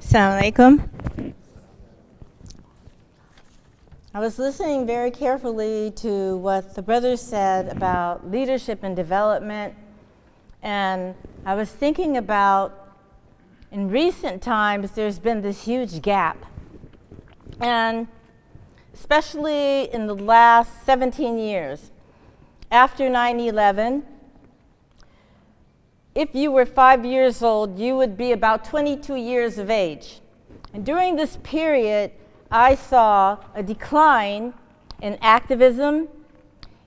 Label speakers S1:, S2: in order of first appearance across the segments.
S1: Assalamu alaikum. I was listening very carefully to what the brother said about leadership and development, and I was thinking about, in recent times, there's been this huge gap. And especially in the last 17 years, after 9/11, if you were 5 years old, you would be about 22 years of age. And during this period, I saw a decline in activism,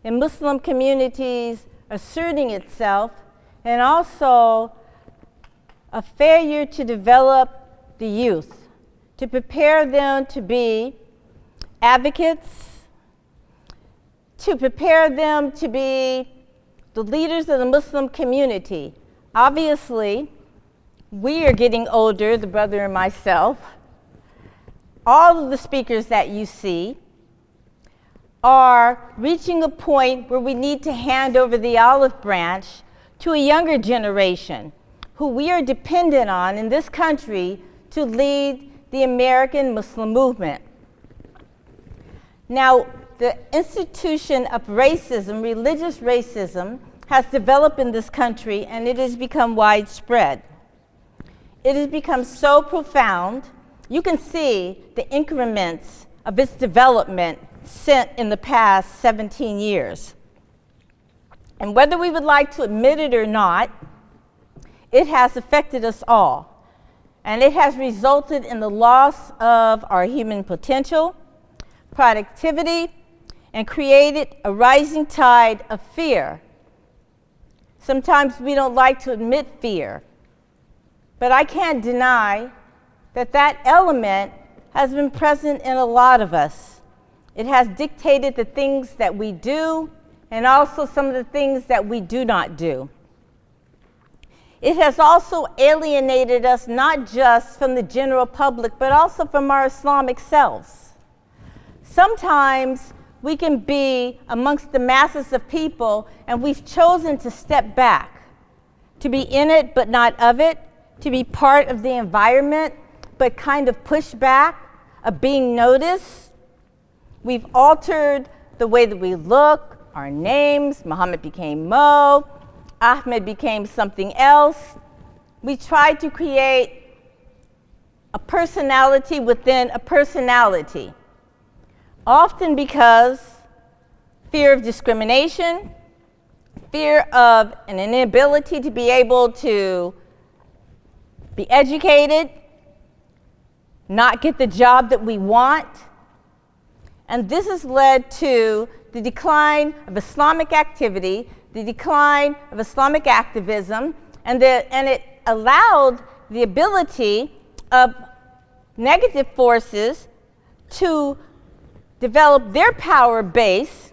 S1: in Muslim communities asserting itself, and also a failure to develop the youth, to prepare them to be advocates, to prepare them to be the leaders of the Muslim community. Obviously, we are getting older, the brother and myself. All of the speakers that you see are reaching a point where we need to hand over the olive branch to a younger generation who we are dependent on in this country to lead the American Muslim movement. Now, the institution of racism, religious racism, has developed in this country, and it has become widespread. It has become so profound, you can see the increments of its development in the past 17 years. And whether we would like to admit it or not, it has affected us all. And it has resulted in the loss of our human potential, productivity, and created a rising tide of fear. Sometimes we don't like to admit fear, but I can't deny that that element has been present in a lot of us. It has dictated the things that we do and also some of the things that we do not do. It has also alienated us not just from the general public, but also from our Islamic selves. Sometimes we can be amongst the masses of people, and we've chosen to step back, to be in it but not of it, to be part of the environment but kind of push back, of being noticed. We've altered the way that we look, our names. Muhammad became Mo, Ahmed became something else. We tried to create a personality within a personality. Often because fear of discrimination, fear of an inability to be able to be educated, not get the job that we want. And this has led to the decline of Islamic activity, the decline of Islamic activism, and it allowed the ability of negative forces to develop their power base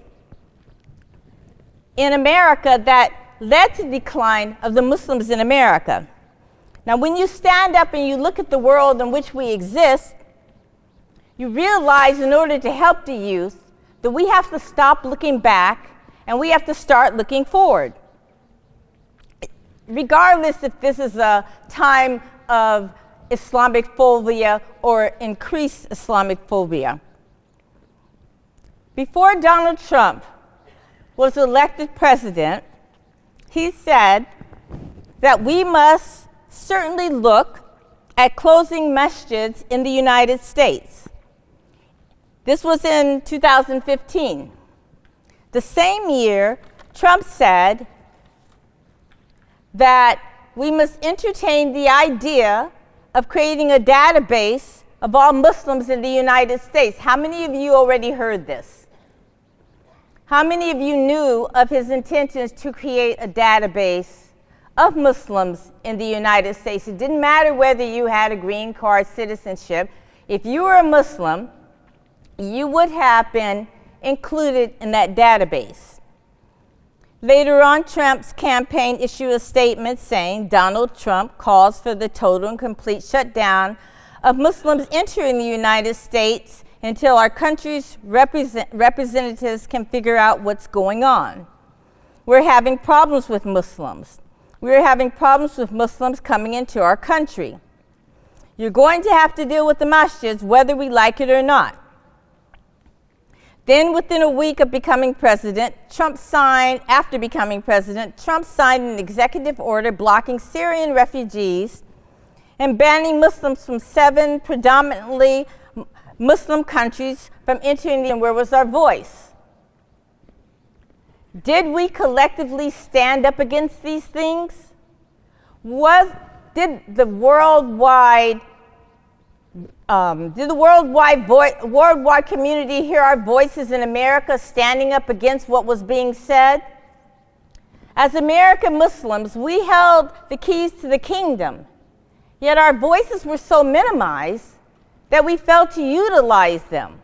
S1: in America that led to the decline of the Muslims in America. Now, when you stand up and you look at the world in which we exist, you realize in order to help the youth that we have to stop looking back and we have to start looking forward. Regardless if this is a time of Islamic phobia or increased Islamic phobia. Before Donald Trump was elected president, he said that we must certainly look at closing masjids in the United States. This was in 2015. The same year, Trump said that we must entertain the idea of creating a database of all Muslims in the United States. How many of you already heard this? How many of you knew of his intentions to create a database of Muslims in the United States? It didn't matter whether you had a green card citizenship. If you were a Muslim, you would have been included in that database. Later on, Trump's campaign issued a statement saying Donald Trump calls for the total and complete shutdown of Muslims entering the United States until our country's representatives can figure out what's going on. We're having problems with Muslims. We're having problems with Muslims coming into our country. You're going to have to deal with the masjids whether we like it or not. Then within a week of becoming president, after becoming president, Trump signed an executive order blocking Syrian refugees and banning Muslims from 7 predominantly Muslim countries from entering, and where was our voice? Did we collectively stand up against these things? Did the worldwide community hear our voices in America standing up against what was being said? As American Muslims, we held the keys to the kingdom, yet our voices were so minimized that we failed to utilize them.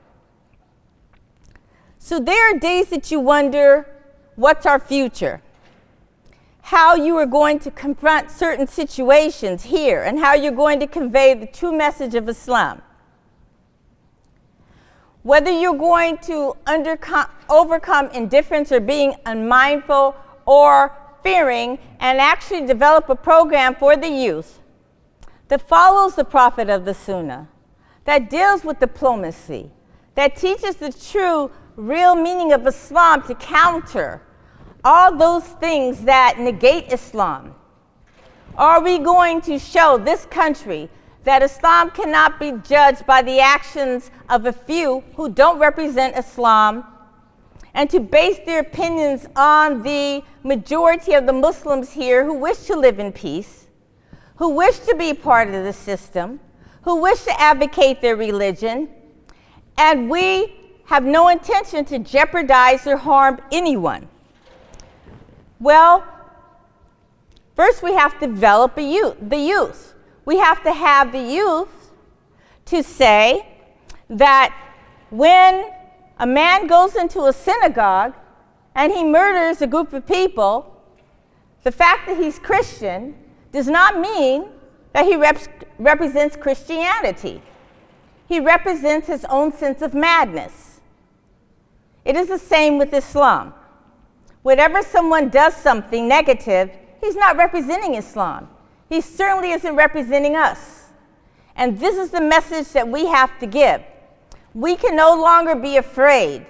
S1: So there are days that you wonder, what's our future? How you are going to confront certain situations here and how you're going to convey the true message of Islam. Whether you're going to overcome indifference or being unmindful or fearing and actually develop a program for the youth that follows the Prophet of the Sunnah, that deals with diplomacy, that teaches the true, real meaning of Islam to counter all those things that negate Islam? Are we going to show this country that Islam cannot be judged by the actions of a few who don't represent Islam, and to base their opinions on the majority of the Muslims here who wish to live in peace, who wish to be part of the system, who wish to advocate their religion, and we have no intention to jeopardize or harm anyone? Well, first we have to develop the youth. We have to have the youth to say that when a man goes into a synagogue and he murders a group of people, the fact that he's Christian does not mean that he represents Christianity. He represents his own sense of madness. It is the same with Islam. Whenever someone does something negative, he's not representing Islam. He certainly isn't representing us. And this is the message that we have to give. We can no longer be afraid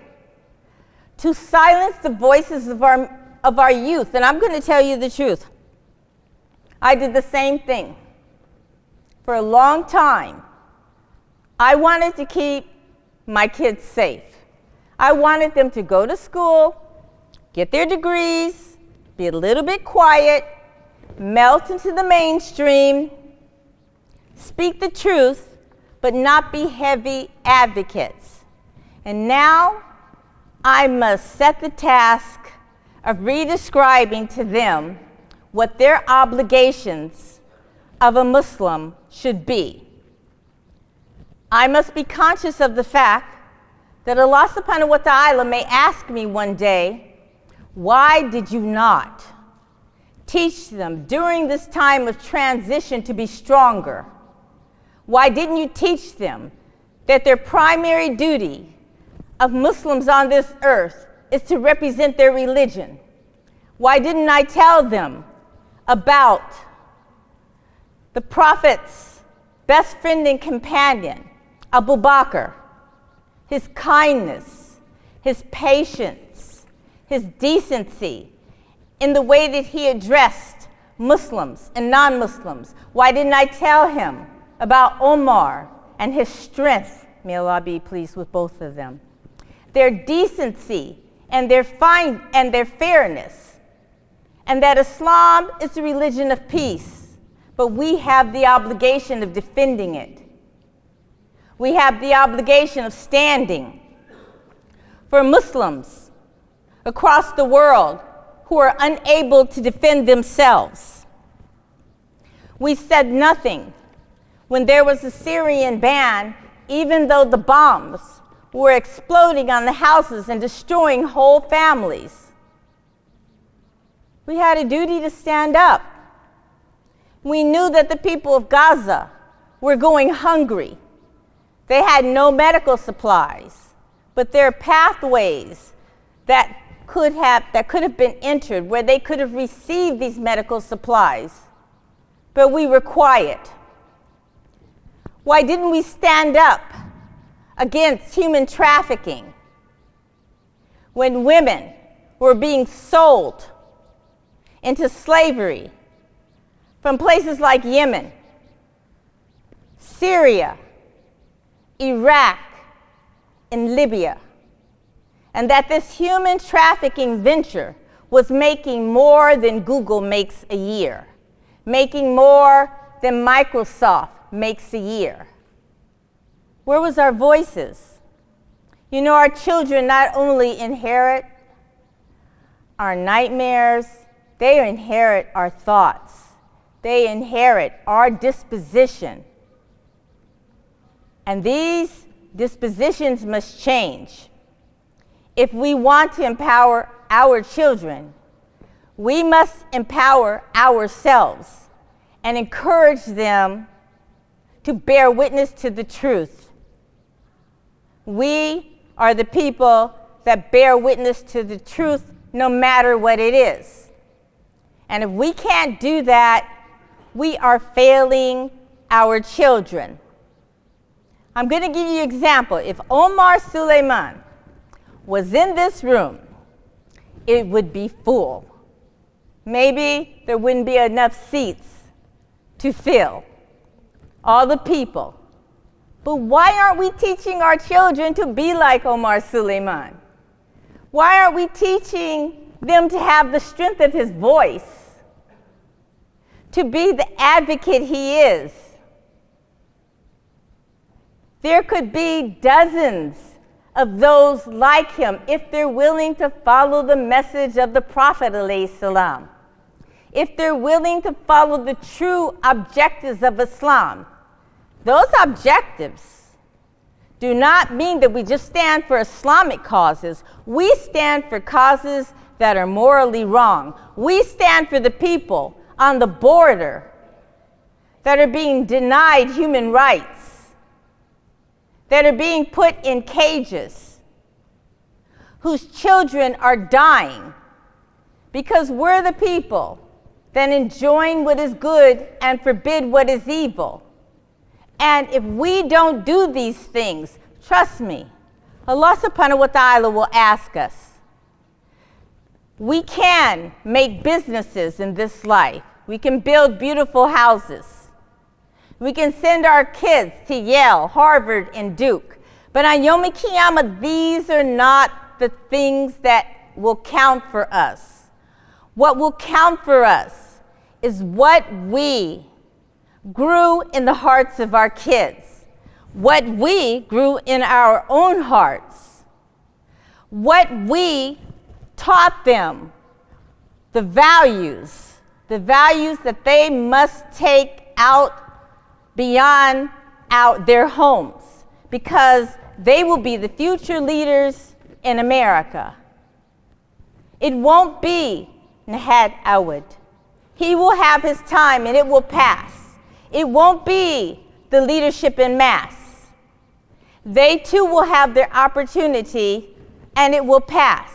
S1: to silence the voices of our youth. And I'm going to tell you the truth. I did the same thing. For a long time, I wanted to keep my kids safe. I wanted them to go to school, get their degrees, be a little bit quiet, melt into the mainstream, speak the truth, but not be heavy advocates. And now I must set the task of redescribing to them what their obligations of a Muslim should be. I must be conscious of the fact that Allah subhanahu wa ta'ala may ask me one day, why did you not teach them during this time of transition to be stronger? Why didn't you teach them that their primary duty of Muslims on this earth is to represent their religion? Why didn't I tell them about the Prophet's best friend and companion, Abu Bakr, his kindness, his patience, his decency in the way that he addressed Muslims and non-Muslims? Why didn't I tell him about Omar and his strength? May Allah be pleased with both of them. Their decency and their fairness, and that Islam is the religion of peace, but we have the obligation of defending it. We have the obligation of standing for Muslims across the world who are unable to defend themselves. We said nothing when there was a Syrian ban, even though the bombs were exploding on the houses and destroying whole families. We had a duty to stand up. We knew that the people of Gaza were going hungry. They had no medical supplies, but there are pathways that could have been entered where they could have received these medical supplies. But we were quiet. Why didn't we stand up against human trafficking when women were being sold into slavery from places like Yemen, Syria, Iraq, and Libya, and that this human trafficking venture was making more than Google makes a year, making more than Microsoft makes a year? Where was our voices? You know, our children not only inherit our nightmares, they inherit our thoughts. They inherit our disposition. And these dispositions must change. If we want to empower our children, we must empower ourselves and encourage them to bear witness to the truth. We are the people that bear witness to the truth no matter what it is. And if we can't do that, we are failing our children. I'm going to give you an example. If Omar Suleiman was in this room, it would be full. Maybe there wouldn't be enough seats to fill all the people. But why aren't we teaching our children to be like Omar Suleiman? Why aren't we teaching them to have the strength of his voice, to be the advocate he is? There could be dozens of those like him if they're willing to follow the message of the Prophet ﷺ, if they're willing to follow the true objectives of Islam. Those objectives do not mean that we just stand for Islamic causes. We stand for causes that are morally wrong. We stand for the people on the border that are being denied human rights, that are being put in cages, whose children are dying because we're the people that enjoin what is good and forbid what is evil. And if we don't do these things, trust me, Allah subhanahu wa ta'ala will ask us. We can make businesses in this life. We can build beautiful houses. We can send our kids to Yale, Harvard, and Duke. But on Yom Kippur, these are not the things that will count for us. What will count for us is what we grew in the hearts of our kids, what we grew in our own hearts, what we taught them, the values that they must take out beyond their homes, because they will be the future leaders in America. It won't be Nahad Awad. He will have his time and it will pass. It won't be the leadership in MAS. They too will have their opportunity and it will pass.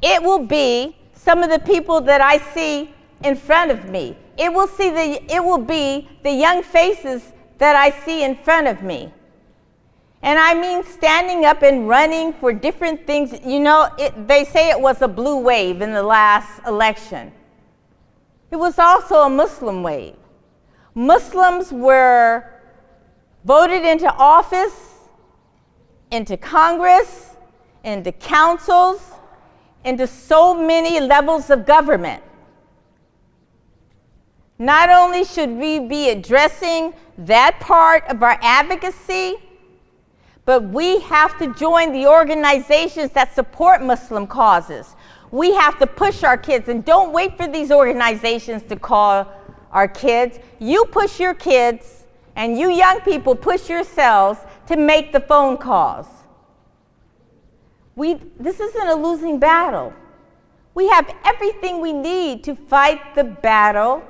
S1: It will be some of the people that I see in front of me. It will be the young faces that I see in front of me. And I mean standing up and running for different things. You know, they say it was a blue wave in the last election. It was also a Muslim wave. Muslims were voted into office, into Congress, into councils, into so many levels of government. Not only should we be addressing that part of our advocacy, but we have to join the organizations that support Muslim causes. We have to push our kids, and don't wait for these organizations to call our kids. You push your kids, and you young people push yourselves to make the phone calls. This isn't a losing battle. We have everything we need to fight the battle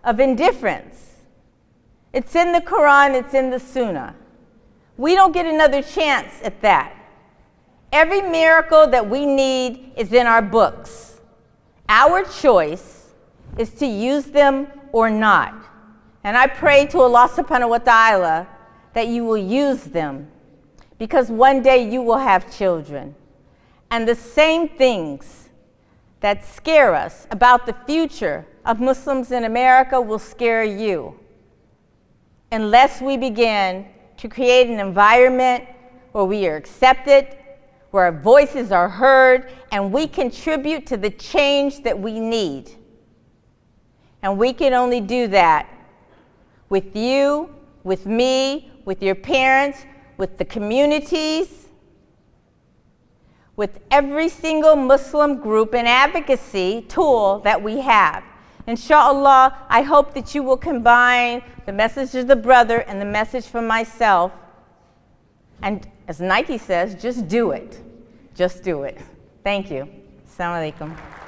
S1: of indifference. It's in the Quran, it's in the Sunnah. We don't get another chance at that. Every miracle that we need is in our books. Our choice is to use them or not. And I pray to Allah subhanahu wa ta'ala that you will use them, because one day you will have children. And the same things that scare us about the future of Muslims in America will scare you, unless we begin to create an environment where we are accepted, where our voices are heard, and we contribute to the change that we need. And we can only do that with you, with me, with your parents, with the communities, with every single Muslim group and advocacy tool that we have. Inshallah, I hope that you will combine the message of the brother and the message from myself. And as Nike says, just do it. Just do it. Thank you. Assalamu alaikum.